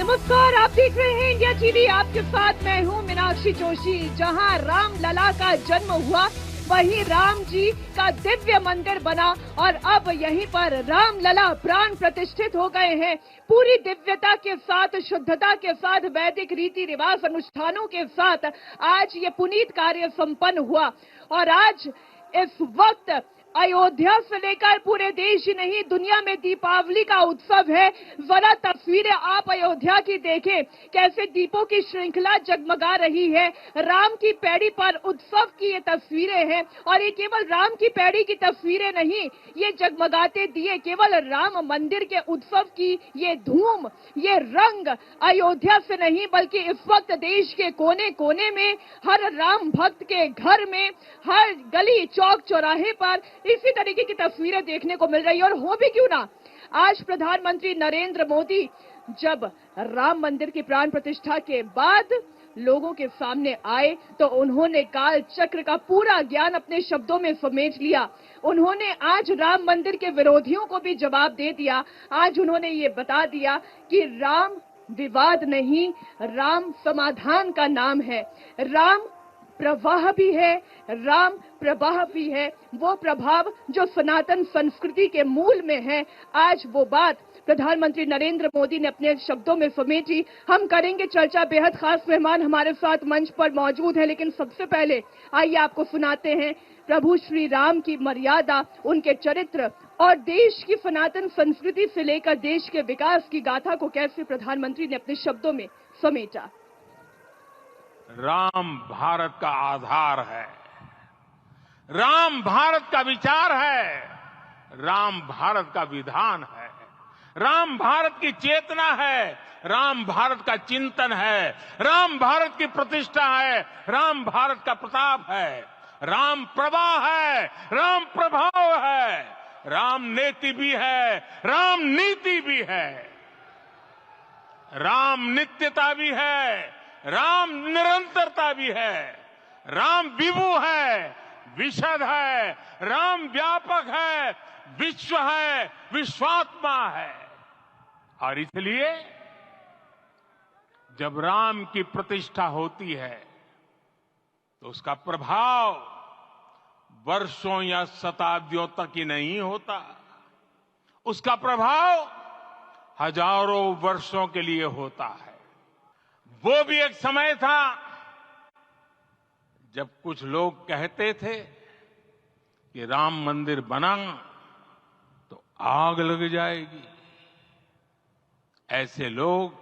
नमस्कार, आप देख रहे हैं इंडिया टीवी। आपके साथ मैं हूं मीनाक्षी जोशी। जहां राम लला का जन्म हुआ, वहीं राम जी का दिव्य मंदिर बना और अब यहीं पर राम लला प्राण प्रतिष्ठित हो गए हैं। पूरी दिव्यता के साथ, शुद्धता के साथ, वैदिक रीति रिवाज अनुष्ठानों के साथ आज ये पुनीत कार्य संपन्न हुआ। और आज इस वक्त अयोध्या से लेकर पूरे देश ही नहीं, दुनिया में दीपावली का उत्सव है। जरा तस्वीरें आप अयोध्या की देखें, कैसे दीपों की श्रृंखला जगमगा रही है। राम की पैड़ी पर उत्सव की ये तस्वीरें हैं और ये केवल राम की पैड़ी की तस्वीरें नहीं, ये जगमगाते दिए केवल राम मंदिर के उत्सव की ये धूम, ये रंग अयोध्या से नहीं बल्कि इस वक्त देश के कोने कोने में, हर राम भक्त के घर में, हर गली चौक चौराहे पर इसी तरीके की तस्वीरें देखने को मिल रही है। और हो भी क्यों ना, आज प्रधानमंत्री नरेंद्र मोदी जब राम मंदिर की प्राण प्रतिष्ठा के बाद लोगों के सामने आए तो उन्होंने काल चक्र का पूरा ज्ञान अपने शब्दों में समेट लिया। उन्होंने आज राम मंदिर के विरोधियों को भी जवाब दे दिया। आज उन्होंने ये बता दिया कि राम विवाद नहीं, राम समाधान का नाम है। राम प्रवाह भी है, राम प्रवाह भी है, वो प्रभाव जो सनातन संस्कृति के मूल में है। आज वो बात प्रधानमंत्री नरेंद्र मोदी ने अपने शब्दों में समेटी। हम करेंगे चर्चा। बेहद खास मेहमान हमारे साथ मंच पर मौजूद है, लेकिन सबसे पहले आइए आपको सुनाते हैं प्रभु श्री राम की मर्यादा, उनके चरित्र और देश की सनातन संस्कृति से लेकर देश के विकास की गाथा को कैसे प्रधानमंत्री ने अपने शब्दों में समेटा। राम भारत का आधार है, राम भारत का विचार है, राम भारत का विधान है, राम भारत की चेतना है, राम भारत का चिंतन है, राम भारत की प्रतिष्ठा है, राम भारत का प्रताप है, राम प्रवाह है, राम प्रभाव है, राम नेति भी है, राम नीति भी है, राम नित्यता भी है, राम निरंतरता भी है, राम विभु है, विशद है, राम व्यापक है, विश्व है, विश्वात्मा है। और इसलिए जब राम की प्रतिष्ठा होती है तो उसका प्रभाव वर्षों या शताब्दियों तक ही नहीं होता, उसका प्रभाव हजारों वर्षों के लिए होता है। वो भी एक समय था जब कुछ लोग कहते थे कि राम मंदिर बना तो आग लग जाएगी। ऐसे लोग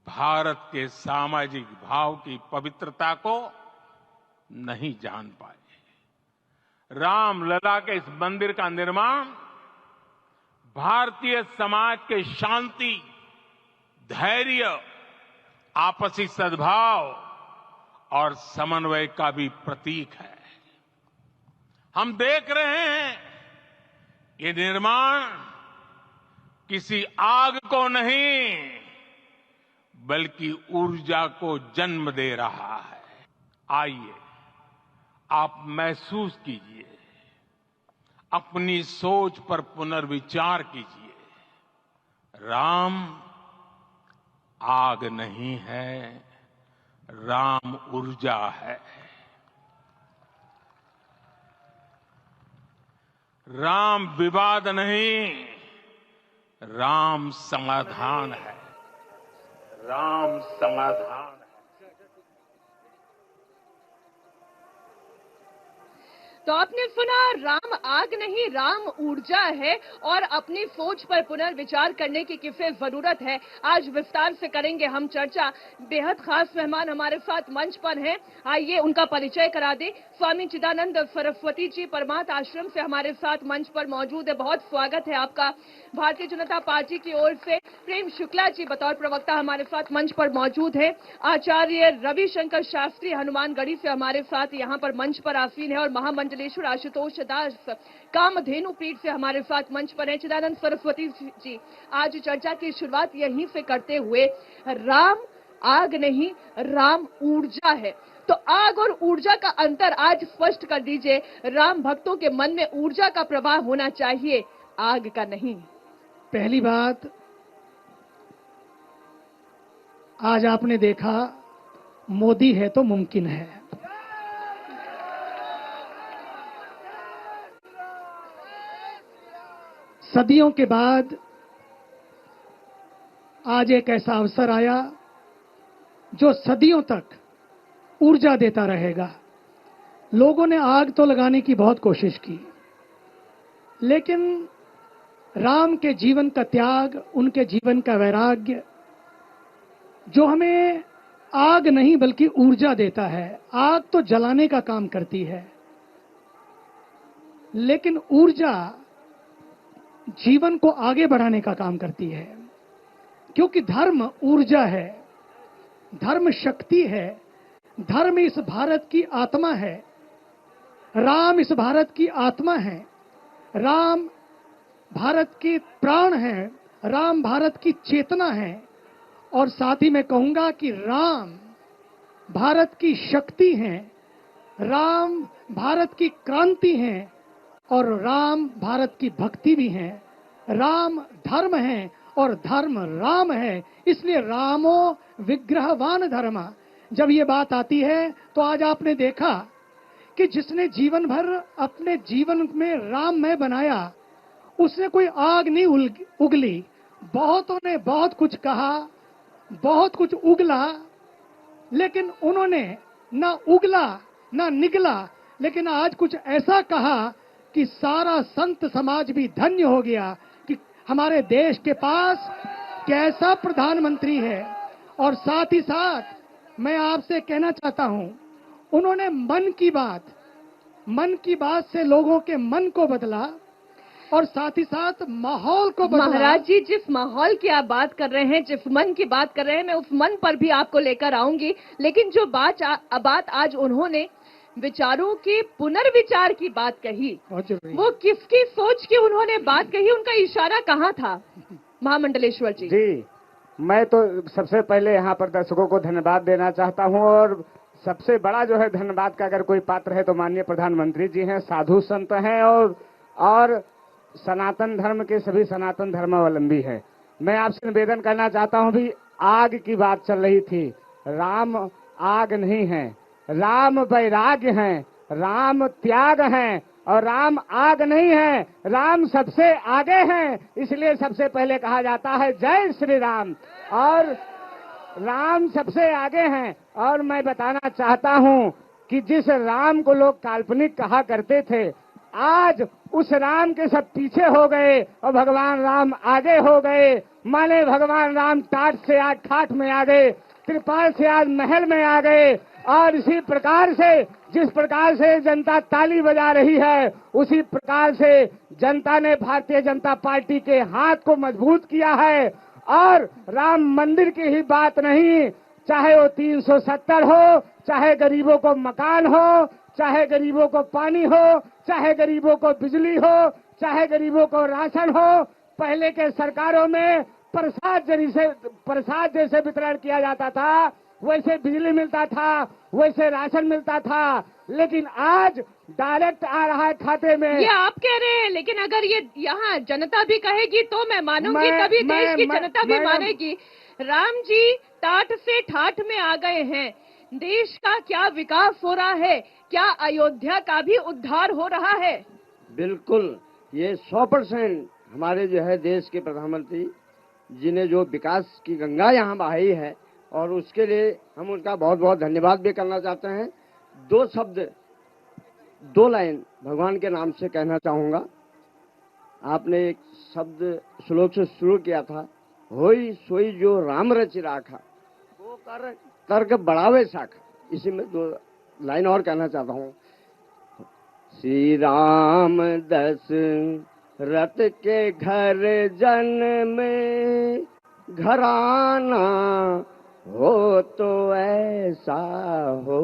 भारत के सामाजिक भाव की पवित्रता को नहीं जान पाए। रामलला के इस मंदिर का निर्माण भारतीय समाज के शांति, धैर्य, आपसी सद्भाव और समन्वय का भी प्रतीक है। हम देख रहे हैं ये निर्माण किसी आग को नहीं बल्कि ऊर्जा को जन्म दे रहा है। आइए आप महसूस कीजिए, अपनी सोच पर पुनर्विचार कीजिए। राम आग नहीं है, राम ऊर्जा है। राम विवाद नहीं, राम समाधान है, राम समाधान है। तो आपने सुना, राम आग नहीं, राम ऊर्जा है और अपनी सोच पर पुनर्विचार करने की किसे जरूरत है, आज विस्तार से करेंगे हम चर्चा। बेहद खास मेहमान हमारे साथ मंच पर हैं, आइए उनका परिचय करा दें। स्वामी चिदानंद सरस्वती जी परमार्थ आश्रम से हमारे साथ मंच पर मौजूद है, बहुत स्वागत है आपका। भारतीय जनता पार्टी की ओर से प्रेम शुक्ला जी बतौर प्रवक्ता हमारे साथ मंच पर मौजूद है। आचार्य रविशंकर शास्त्री हनुमानगढ़ी से हमारे साथ यहाँ पर मंच पर आसीन है और महामंडलेश्वर आशुतोष दास कामधेनु पीठ से हमारे साथ मंच पर है। चिदानंद सरस्वती जी, आज चर्चा की शुरुआत यहीं से करते हुए, राम आग नहीं, राम ऊर्जा है, तो आग और ऊर्जा का अंतर आज स्पष्ट कर दीजिए। राम भक्तों के मन में ऊर्जा का प्रवाह होना चाहिए, आग का नहीं। पहली बात, आज आपने देखा मोदी है तो मुमकिन है। सदियों के बाद आज एक ऐसा अवसर आया जो सदियों तक ऊर्जा देता रहेगा। लोगों ने आग तो लगाने की बहुत कोशिश की, लेकिन राम के जीवन का त्याग, उनके जीवन का वैराग्य जो हमें आग नहीं बल्कि ऊर्जा देता है। आग तो जलाने का काम करती है, लेकिन ऊर्जा जीवन को आगे बढ़ाने का काम करती है, क्योंकि धर्म ऊर्जा है, धर्म शक्ति है, धर्म इस भारत की आत्मा है, राम इस भारत की आत्मा है, राम भारत के प्राण है, राम भारत की चेतना है। और साथ ही मैं कहूंगा कि राम भारत की शक्ति है, राम भारत की क्रांति है और राम भारत की भक्ति भी है। राम धर्म है और धर्म राम है, इसलिए रामो विग्रहवान धर्म। जब ये बात आती है तो आज आपने देखा कि जिसने जीवन भर अपने जीवन में राममय बनाया, उसने कोई आग नहीं उगली। बहुतों ने बहुत कुछ कहा, बहुत कुछ उगला, लेकिन उन्होंने ना उगला ना निगला, लेकिन आज कुछ ऐसा कहा कि सारा संत समाज भी धन्य हो गया कि हमारे देश के पास कैसा प्रधानमंत्री है। और साथ ही साथ मैं आपसे कहना चाहता हूं, उन्होंने मन की बात से लोगों के मन को बदला और साथ ही साथ माहौल को बदला। महाराज जी, जिस माहौल की आप बात कर रहे हैं, जिस मन की बात कर रहे हैं, मैं उस मन पर भी आपको लेकर आऊंगी, लेकिन जो बात आज उन्होंने विचारों के पुनर्विचार की बात कही, वो किसकी सोच की उन्होंने बात कही, उनका इशारा कहाँ था? महामंडलेश्वर जी। जी, मैं तो सबसे पहले यहाँ पर दर्शकों को धन्यवाद देना चाहता हूँ, और सबसे बड़ा जो है धन्यवाद का अगर कोई पात्र है तो माननीय प्रधानमंत्री जी हैं, साधु संत हैं और सनातन धर्म के सभी सनातन धर्मावलंबी हैं। मैं आपसे निवेदन करना चाहता हूँ भी, आग की बात चल रही थी, राम आग नहीं है, राम वैराग्य हैं, राम त्याग हैं और राम आग नहीं है, राम सबसे आगे हैं। इसलिए सबसे पहले कहा जाता है जय श्री राम, और राम सबसे आगे हैं। और मैं बताना चाहता हूं कि जिस राम को लोग काल्पनिक कहा करते थे, आज उस राम के सब पीछे हो गए और भगवान राम आगे हो गए। माने भगवान राम टाट से आज ठाठ में आ गए, त्रिपाल से आज महल में आ गए। और इसी प्रकार से जिस प्रकार से जनता ताली बजा रही है, उसी प्रकार से जनता ने भारतीय जनता पार्टी के हाथ को मजबूत किया है। और राम मंदिर की ही बात नहीं, चाहे वो 370 हो, चाहे गरीबों को मकान हो, चाहे गरीबों को पानी हो, चाहे गरीबों को बिजली हो, चाहे गरीबों को राशन हो। पहले के सरकारों में प्रसाद जैसे वितरण किया जाता था, वैसे बिजली मिलता था, वैसे राशन मिलता था, लेकिन आज डायरेक्ट आ रहा है खाते में। ये आप कह रहे हैं, लेकिन अगर ये यहाँ जनता भी कहेगी तो मैं मानूंगी, तभी देश की जनता भी मानेगी। राम जी टाट से ठाठ में आ गए हैं, देश का क्या विकास हो रहा है, क्या अयोध्या का भी उद्धार हो रहा है? बिल्कुल, ये 100% हमारे जो है देश के प्रधानमंत्री जी ने जो विकास की गंगा यहाँ बहाई है, और उसके लिए हम उनका बहुत बहुत धन्यवाद भी करना चाहते हैं। 2 शब्द 2 लाइन भगवान के नाम से कहना चाहूंगा। आपने एक शब्द श्लोक से शुरू किया था, होई सोई जो राम रचि राखा, वो कर बढ़ावे शाखा। इसी में 2 लाइन और कहना चाहता हूँ। श्री राम दशरथ के घर जन्मे, घराना हो तो ऐसा हो,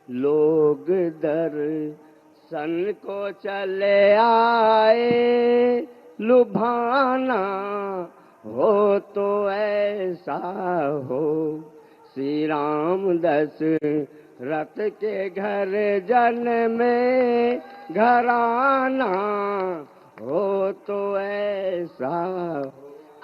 लोग दर्शन को चले आए, लुभाना हो तो ऐसा हो। श्री राम दशरथ के घर जन्मे, घराना हो तो ऐसा हो।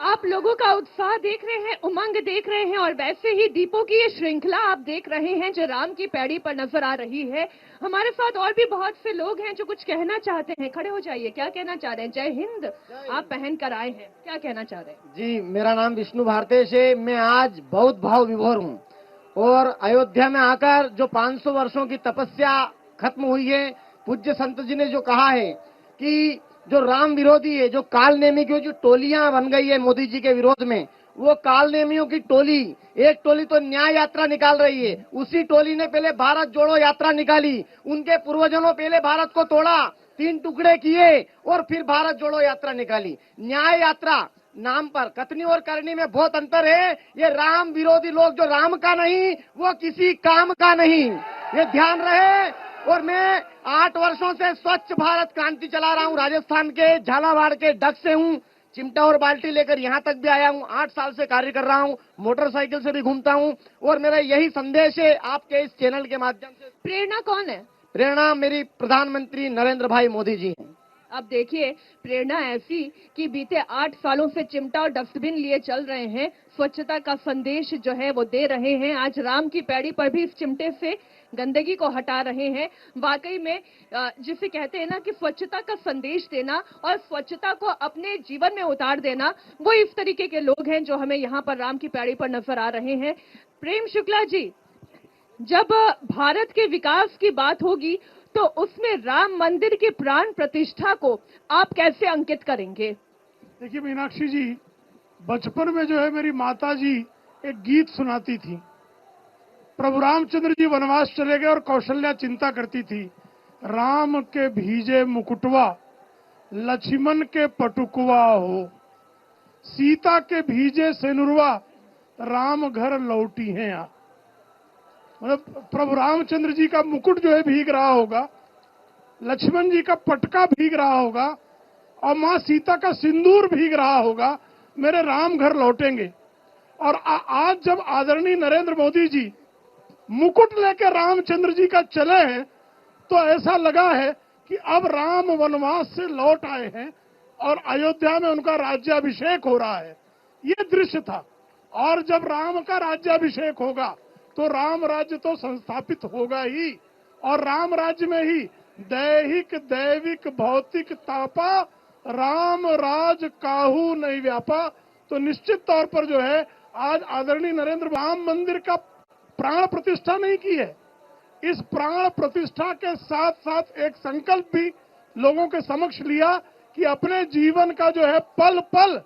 आप लोगों का उत्साह देख रहे हैं, उमंग देख रहे हैं, और वैसे ही दीपों की ये श्रृंखला आप देख रहे हैं जो राम की पैड़ी पर नजर आ रही है। हमारे साथ और भी बहुत से लोग हैं जो कुछ कहना चाहते हैं। खड़े हो जाइए, क्या कहना चाह रहे हैं? जय हिंद। आप पहन कर आए हैं, क्या कहना चाह रहे हैं? जी, मेरा नाम विष्णु भारतेश है। मैं आज बहुत भाव विभोर हूँ और अयोध्या में आकर जो 500 वर्षों की तपस्या खत्म हुई है, पूज्य संत जी ने जो कहा है कि जो राम विरोधी है, जो काल नेमी की जो टोलियां बन गई है मोदी जी के विरोध में, वो काल नेमियों की टोली, एक टोली तो न्याय यात्रा निकाल रही है, उसी टोली ने पहले भारत जोड़ो यात्रा निकाली। उनके पूर्वजों पहले भारत को तोड़ा, 3 टुकड़े किए और फिर भारत जोड़ो यात्रा निकाली। न्याय यात्रा नाम पर कथनी और करनी में बहुत अंतर है। ये राम विरोधी लोग जो राम का नहीं, वो किसी काम का नहीं, ये ध्यान रहे। और मैं 8 वर्षों से स्वच्छ भारत क्रांति चला रहा हूँ। राजस्थान के झालावाड़ के डग से हूँ, चिमटा और बाल्टी लेकर यहाँ तक भी आया हूँ। 8 साल से कार्य कर रहा हूँ, मोटरसाइकिल से भी घूमता हूँ और मेरा यही संदेश है आपके इस चैनल के माध्यम से। प्रेरणा कौन है? प्रेरणा मेरी प्रधानमंत्री नरेंद्र भाई मोदी जी हैं। अब देखिए, प्रेरणा ऐसी कि बीते 8 सालों से चिमटा और डस्टबिन लिए चल रहे हैं, स्वच्छता का संदेश जो है वो दे रहे हैं। आज राम की पैड़ी पर भी इस चिमटे से गंदगी को हटा रहे हैं। वाकई में जिसे कहते हैं ना कि स्वच्छता का संदेश देना और स्वच्छता को अपने जीवन में उतार देना, वो इस तरीके के लोग हैं जो हमें यहाँ पर राम की पैड़ी पर नजर आ रहे हैं। प्रेम शुक्ला जी, जब भारत के विकास की बात होगी तो उसमें राम मंदिर की प्राण प्रतिष्ठा को आप कैसे अंकित करेंगे? देखिए मीनाक्षी जी, बचपन में जो है मेरी माता जी एक गीत सुनाती थी। प्रभु रामचंद्र जी वनवास चले गए और कौशल्या चिंता करती थी, राम के भीजे मुकुटवा लक्ष्मण के पटुकवा हो, सीता के भीजे सेनुरवा राम घर लौटी हैं। मतलब प्रभु रामचंद्र जी का मुकुट जो है भीग रहा होगा, लक्ष्मण जी का पटका भीग रहा होगा और मां सीता का सिंदूर भीग रहा होगा, मेरे राम घर लौटेंगे। और आज जब आदरणीय नरेंद्र मोदी जी मुकुट लेकर रामचंद्र जी का चले हैं तो ऐसा लगा है कि अब राम वनवास से लौट आए हैं और अयोध्या में उनका राज्याभिषेक हो रहा है। ये दृश्य था। और जब राम का राज्याभिषेक होगा तो राम राज्य तो संस्थापित होगा ही, और राम राज्य में ही दैहिक दैविक भौतिक तापा राम राज काहू नहीं व्यापा। तो निश्चित तौर पर जो है आज आदरणीय नरेंद्र राम मंदिर का प्राण प्रतिष्ठा नहीं की है। इस प्राण प्रतिष्ठा के साथ साथ एक संकल्प भी लोगों के समक्ष लिया कि अपने जीवन का जो है पल पल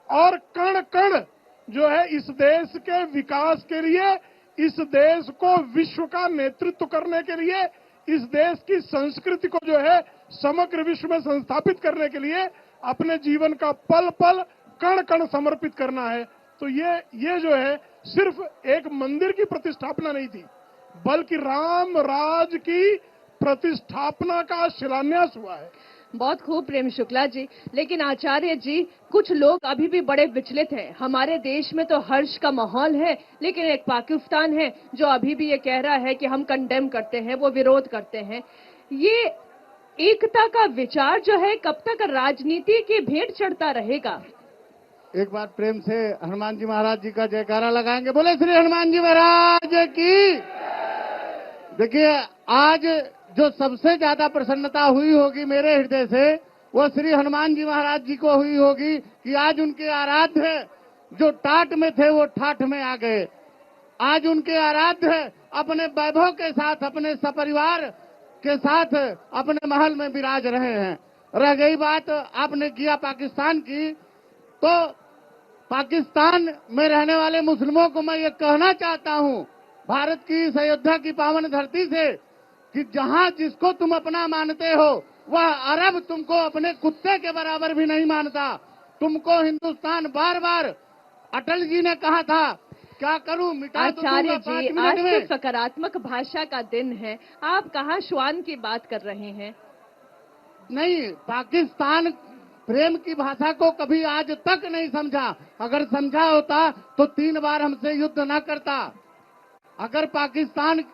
और कण कण जो है इस देश के विकास के लिए, इस देश को विश्व का नेतृत्व करने के लिए, इस देश की संस्कृति को जो है समग्र विश्व में संस्थापित करने के लिए अपने जीवन का पल पल कण कण समर्पित करना है। तो ये जो है सिर्फ एक मंदिर की प्रतिष्ठापना नहीं थी, बल्कि राम राज की प्रतिष्ठापना का शिलान्यास हुआ है। बहुत खूब प्रेम शुक्ला जी। लेकिन आचार्य जी, कुछ लोग अभी भी बड़े विचलित हैं। हमारे देश में तो हर्ष का माहौल है, लेकिन एक पाकिस्तान है जो अभी भी ये कह रहा है कि हम कंडेम करते हैं, वो विरोध करते हैं। ये एकता का विचार जो है कब तक राजनीति की भेंट चढ़ता रहेगा? एक बार प्रेम से हनुमान जी महाराज जी का जयकारा लगाएंगे। बोले श्री हनुमान जी महाराज की। देखिए, आज जो सबसे ज्यादा प्रसन्नता हुई होगी मेरे हृदय से, वो श्री हनुमान जी महाराज जी को हुई होगी कि आज उनके आराध्य जो टाट में थे वो ठाठ में आ गए। आज उनके आराध्य अपने वैभव के साथ, अपने सपरिवार के साथ अपने महल में विराज रहे हैं। रह गई बात आपने किया पाकिस्तान की, तो पाकिस्तान में रहने वाले मुस्लिमों को मैं ये कहना चाहता हूँ, भारत की इस अयोध्या की पावन धरती से, कि जहाँ जिसको तुम अपना मानते हो वह अरब तुमको अपने कुत्ते के बराबर भी नहीं मानता। तुमको हिंदुस्तान बार बार अटल जी ने कहा था, क्या करूं मिटा तो दूंगा 5 मिनट में। आज तो सकारात्मक भाषा का दिन है, आप कहाँ श्वान की बात कर रहे हैं? नहीं, पाकिस्तान प्रेम की भाषा को कभी आज तक नहीं समझा। अगर समझा होता तो 3 बार हमसे युद्ध न करता। अगर पाकिस्तान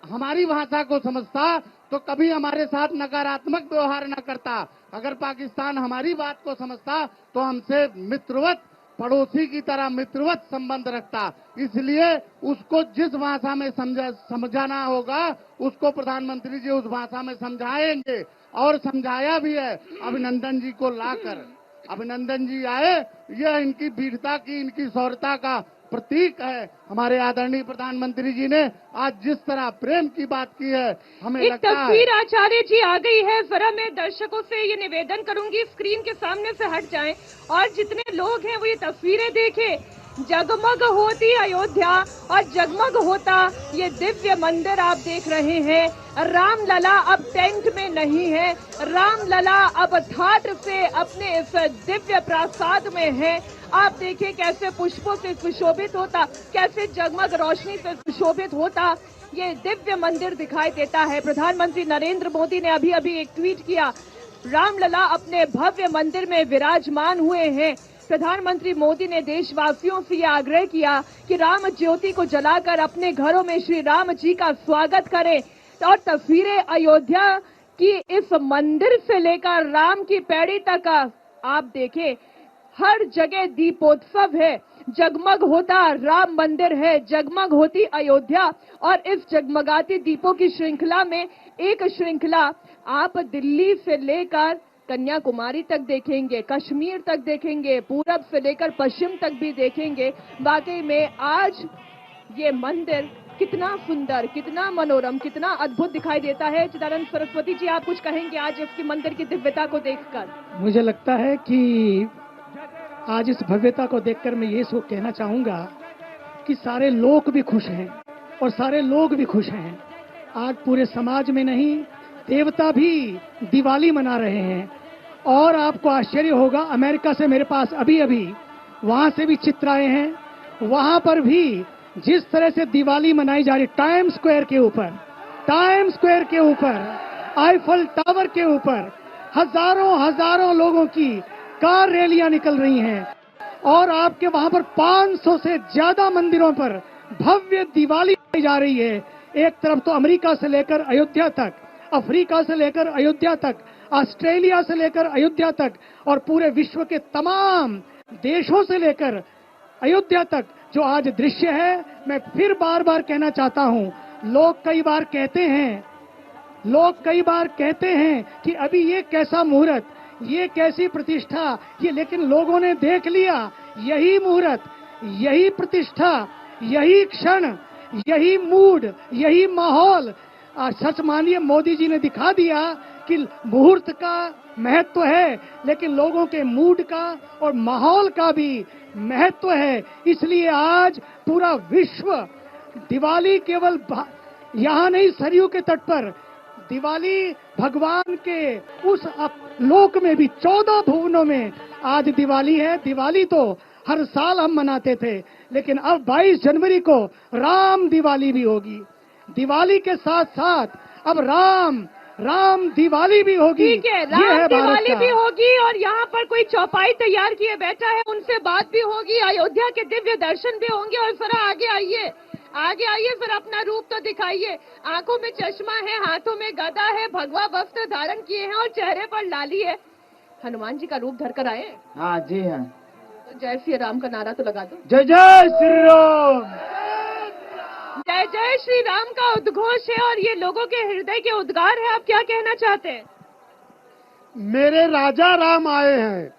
हमारी भाषा को समझता तो कभी हमारे साथ नकारात्मक व्यवहार न करता। अगर पाकिस्तान हमारी बात को समझता तो हमसे मित्रवत पड़ोसी की तरह मित्रवत संबंध रखता, इसलिए उसको जिस भाषा में समझाना होगा उसको प्रधानमंत्री जी उस भाषा में समझाएंगे और समझाया भी है। अभिनंदन जी को लाकर अभिनंदन जी आए, यह इनकी वीरता की, इनकी शौर्यता का प्रतीक है। हमारे आदरणीय प्रधानमंत्री जी ने आज जिस तरह प्रेम की बात की है, हमें एक लगता है। तस्वीर आचार्य जी आ गई है, जरा मैं दर्शकों से ये निवेदन करूंगी स्क्रीन के सामने से हट जाएं और जितने लोग हैं वो ये तस्वीरें देखें। जगमग होती अयोध्या और जगमग होता ये दिव्य मंदिर आप देख रहे हैं। राम लला अब टेंट में नहीं है, राम लला अब ठाठ से अपने इस दिव्य प्रासाद में है। आप देखिए कैसे पुष्पों से सुशोभित होता, कैसे जगमग रोशनी से सुशोभित होता ये दिव्य मंदिर दिखाई देता है। प्रधानमंत्री नरेंद्र मोदी ने अभी अभी एक ट्वीट किया, रामलला अपने भव्य मंदिर में विराजमान हुए हैं। प्रधानमंत्री मोदी ने देशवासियों से यह आग्रह किया कि राम ज्योति को जलाकर अपने घरों में श्री राम जी का स्वागत करें। और तस्वीरें अयोध्या की इस मंदिर से लेकर राम की पैड़ी तक आप देखें, हर जगह दीपोत्सव है, जगमग होता राम मंदिर है, जगमग होती अयोध्या। और इस जगमगाती दीपों की श्रृंखला में एक श्रृंखला आप दिल्ली से लेकर कन्याकुमारी तक देखेंगे, कश्मीर तक देखेंगे, पूरब से लेकर पश्चिम तक भी देखेंगे। वाकई में आज ये मंदिर कितना सुंदर, कितना मनोरम, कितना अद्भुत दिखाई देता है। चिदानंद सरस्वती जी, आप कुछ कहेंगे आज इसकी मंदिर की दिव्यता को देखकर? मुझे लगता है कि आज इस भव्यता को देखकर मैं ये सो कहना चाहूंगा कि सारे लोग भी खुश हैं और सारे लोग भी खुश हैं। आज पूरे समाज में नहीं, देवता भी दिवाली मना रहे हैं। और आपको आश्चर्य होगा, अमेरिका से मेरे पास अभी अभी वहां से भी चित्र आए हैं। वहां पर भी जिस तरह से दिवाली मनाई जा रही, टाइम स्क्वायर के ऊपर, आईफल टावर के ऊपर हजारों लोगों की कार रैलियां निकल रही हैं। और आपके वहां पर 500 से ज्यादा मंदिरों पर भव्य दिवाली मनाई जा रही है। एक तरफ तो अमेरिका से लेकर अयोध्या तक, अफ्रीका से लेकर अयोध्या तक, ऑस्ट्रेलिया से लेकर अयोध्या तक और पूरे विश्व के तमाम देशों से लेकर अयोध्या तक जो आज दृश्य है। मैं फिर बार बार कहना चाहता हूं, लोग कई बार कहते हैं कि अभी ये कैसा मुहूर्त, ये कैसी प्रतिष्ठा, ये, लेकिन लोगों ने देख लिया, यही मुहूर्त, यही प्रतिष्ठा, यही क्षण, यही मूड, यही माहौल। सच मानिए, मोदी जी ने दिखा दिया कि मुहूर्त का महत्व है, लेकिन लोगों के मूड का और माहौल का भी महत्व है। इसलिए आज पूरा विश्व दिवाली केवल यहाँ नहीं, सरयू के तट पर दिवाली भगवान के उस लोक में भी 14 भुवनों में आज दिवाली है। दिवाली तो हर साल हम मनाते थे, लेकिन अब 22 जनवरी को राम दिवाली भी होगी। दिवाली के साथ साथ अब राम दिवाली भी होगी। ठीक है, राम दिवाली भी होगी और यहाँ पर कोई चौपाई तैयार किए बैठा है, उनसे बात भी होगी, अयोध्या के दिव्य दर्शन भी होंगे। और जरा आगे आइए, जरा अपना रूप तो दिखाइए। आंखों में चश्मा है, हाथों में गदा है, भगवा वस्त्र धारण किए हैं और चेहरे पर लाली है। हनुमान जी का रूप धर कर आए? हाँ जी हाँ। तो जय श्री राम का नारा तो लगा दो। जय जय श्री राम। जय जय श्री राम का उद्घोष है और ये लोगों के हृदय के उद्गार है। आप क्या कहना चाहते हैं? मेरे राजा राम आए हैं।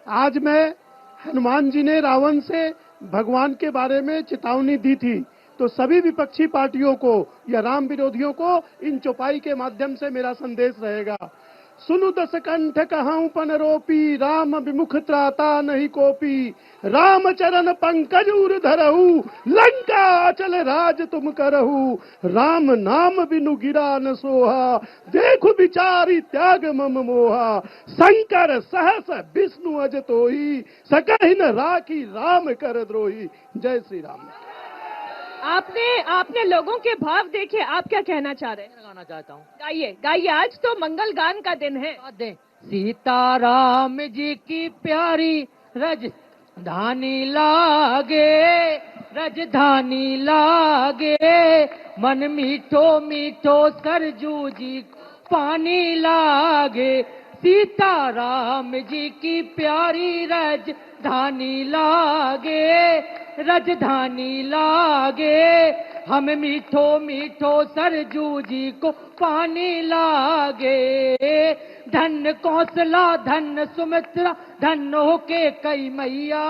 आज मैं, हनुमान जी ने रावण से भगवान के बारे में चेतावनी दी थी, तो सभी विपक्षी पार्टियों को या राम विरोधियों को इन चौपाई के माध्यम से मेरा संदेश रहेगा। सुनु दस कंठ कहूं पन रोपी, राम विमुख त्राता नहीं कोपी। राम चरण पंकज उर धरहु, लंका अचल राज तुम करहु। राम नाम बिनु गिरा न सोहा, देखु विचारी त्याग मम मोहा। शंकर सहस विष्णु अज तोही, सकहि न राखी राम कर द्रोही। जय श्री राम। आपने लोगों के भाव देखे, आप क्या कहना चाह रहे हैं? गाना चाहता हूँ। गाइए, आज तो मंगल गान का दिन है। सीताराम जी की प्यारी राजधानी लागे, मन मीठो मीठो सरजू जी पानी लागे। सीताराम जी की प्यारी राजधानी धानी लागे राजधानी लागे, हम मीठो मीठो सरजू जी को पानी लागे। धन कौशला धन सुमित्रा धन हो के कई मैया,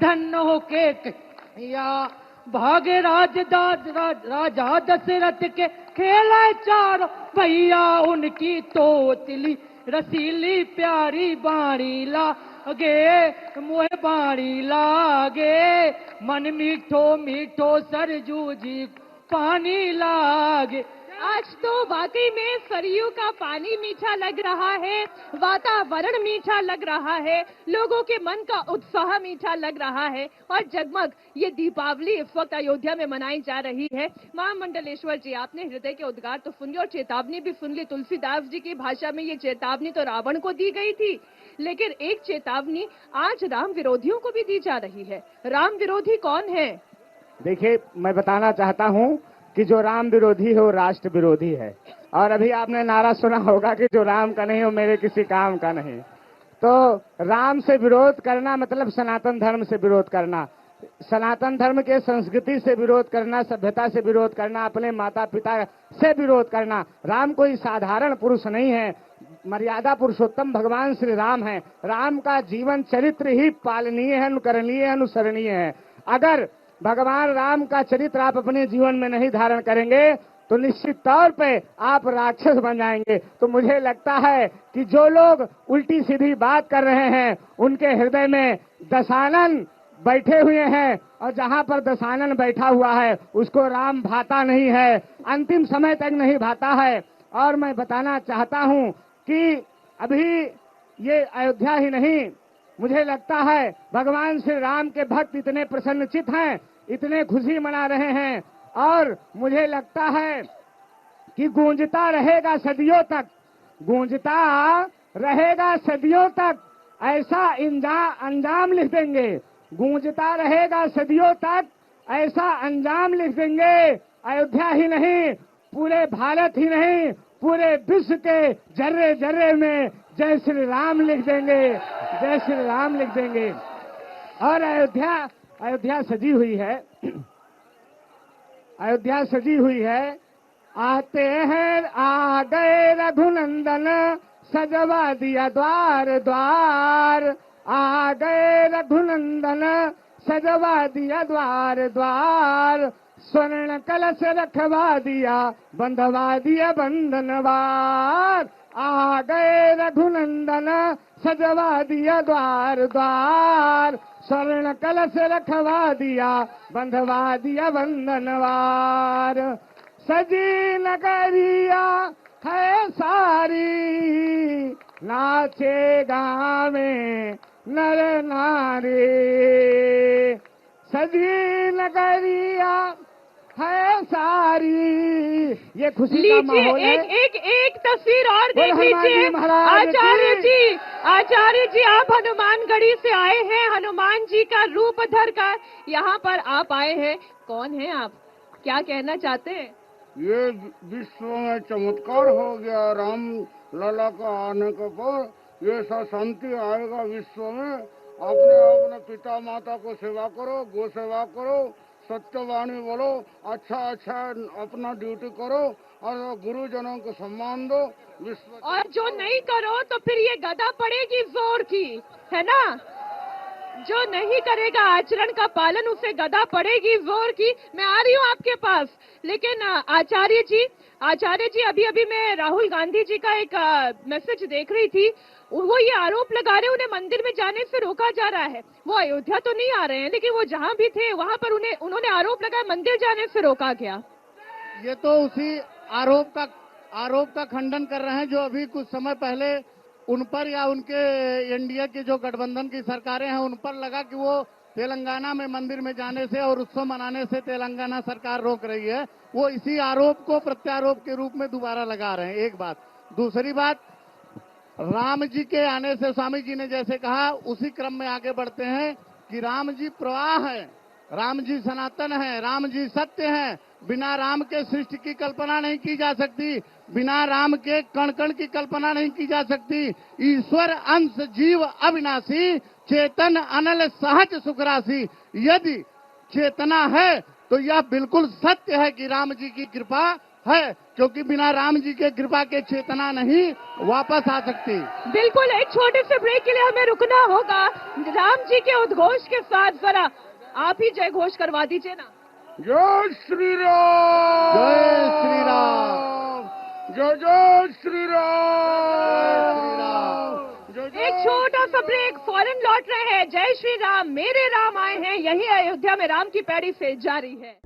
धन हो के कई मैया। भागे राजा दशरथ के खेला चारों भैया, उनकी तोतली रसीली प्यारी बाणी लागे, मुँह बाणी लागे। मन मीठो मीठो सरजू जी पानी लागे। आज तो वाकई में सरयू का पानी मीठा लग रहा है, वातावरण मीठा लग रहा है, लोगों के मन का उत्साह मीठा लग रहा है। और जगमग ये दीपावली इस वक्त अयोध्या में मनाई जा रही है। महामंडलेश्वर जी, आपने हृदय के उद्गार तो सुन ली और चेतावनी भी सुन ली। तुलसीदास जी की भाषा में ये चेतावनी तो रावण को दी गई थी, लेकिन एक चेतावनी आज राम विरोधियों को भी दी जा रही है। राम विरोधी कौन है? देखिए, मैं बताना चाहता हूं कि जो राम विरोधी है वो राष्ट्र विरोधी है। और अभी आपने नारा सुना होगा कि जो राम का नहीं वो मेरे किसी काम का नहीं। तो राम से विरोध करना मतलब सनातन धर्म से विरोध करना, सनातन धर्म के संस्कृति से विरोध करना, सभ्यता से विरोध करना, अपने माता पिता से विरोध करना। राम कोई साधारण पुरुष नहीं है, मर्यादा पुरुषोत्तम भगवान श्री राम है। राम का जीवन चरित्र ही पालनीय है, अनुकरणीय है, अनुसरणीय है। अगर भगवान राम का चरित्र आप अपने जीवन में नहीं धारण करेंगे तो निश्चित तौर पे आप राक्षस बन जाएंगे। तो मुझे लगता है कि जो लोग उल्टी सीधी बात कर रहे हैं उनके हृदय में दशानन बैठे हुए हैं, और जहां पर दशानन बैठा हुआ है उसको राम भाता नहीं है, अंतिम समय तक नहीं भाता है। और मैं बताना चाहता हूं कि अभी ये अयोध्या ही नहीं, मुझे लगता है भगवान श्री राम के भक्त इतने प्रसन्नचित हैं, इतने खुशी मना रहे हैं, और मुझे लगता है कि गूंजता रहेगा सदियों तक, गूंजता रहेगा सदियों तक। ऐसा अंजाम लिख देंगे, गूंजता रहेगा सदियों तक, ऐसा अंजाम लिख देंगे। अयोध्या ही नहीं, पूरे भारत ही नहीं, पूरे विश्व के जर्रे जर्रे में जय श्री राम लिख देंगे, जय श्री राम लिख देंगे। और अयोध्या सजी हुई है, अयोध्या सजी हुई है। आते हैं आ गए रघुनंदन, सजवा दिया द्वार द्वार। आ गए रघुनंदन, सजवा दिया द्वार द्वार। स्वर्ण कलश रखवा दिया, बंधवा दिया बंधनवार। आ गए रघुनंदन, सजवा दिया द्वार द्वार। स्वर्ण कलश रखवा दिया, बंधवा दिया बंधनवार। सजी नगरिया है सारी, नाचे गावे नर नारी। सजी नगरिया है सारी, ये खुशी का माहौल है। एक तस्वीर और देख लीजिए आचार्य जी, आप हनुमानगढ़ी से आए हैं, हनुमान जी का रूप धर कर यहाँ पर आप आए हैं। कौन है आप, क्या कहना चाहते हैं? ये विश्व में चमत्कार हो गया राम लला का आने के बाद। ये सब शांति आएगा विश्व में। अपने पिता माता को सेवा करो, गो सेवा करो, सत्यवाणी बोलो, अच्छा अपना ड्यूटी करो और गुरुजनों को सम्मान दो। विश्व और जो नहीं करो तो फिर ये गदा पड़ेगी जोर की, है ना? जो नहीं करेगा आचरण का पालन उसे गदा पड़ेगी जोर की। मैं आ रही हूँ आपके पास, लेकिन आचार्य जी अभी मैं राहुल गांधी जी का एक मैसेज देख रही थी। वो ये आरोप लगा रहे उन्हें मंदिर में जाने से रोका जा रहा है। वो अयोध्या तो नहीं आ रहे हैं, लेकिन वो जहाँ भी थे वहाँ पर उन्होंने आरोप लगाया मंदिर जाने से रोका गया। ये तो उसी आरोप का खंडन कर रहे हैं जो अभी कुछ समय पहले उन पर या उनके एनडीए की जो गठबंधन की सरकारें हैं उन पर लगा कि वो तेलंगाना में मंदिर में जाने से और उत्सव मनाने से तेलंगाना सरकार रोक रही है। वो इसी आरोप को प्रत्यारोप के रूप में दोबारा लगा रहे हैं। एक बात। दूसरी बात, राम जी के आने से स्वामी जी ने जैसे कहा उसी क्रम में आगे बढ़ते हैं कि राम जी प्रवाह है, राम जी सनातन है, राम जी सत्य है। बिना राम के सृष्टि की कल्पना नहीं की जा सकती, बिना राम के कण कण की कल्पना नहीं की जा सकती। ईश्वर अंश जीव अविनाशी, चेतन अनल सहज सुख राशि। यदि चेतना है तो यह बिल्कुल सत्य है कि राम जी की कृपा है, क्योंकि बिना राम जी के कृपा के चेतना नहीं वापस आ सकती। बिल्कुल, एक छोटे से ब्रेक के लिए हमें रुकना होगा। राम जी के उद्घोष के साथ जरा आप ही जय घोष करवा दीजिए ना। जय श्री राम, जय श्री राम, जय जय श्री राम। एक छोटा सा ब्रेक, फौरन लौट रहे हैं। जय श्री राम, मेरे राम आए हैं, यही अयोध्या में राम की पैड़ी से जारी है।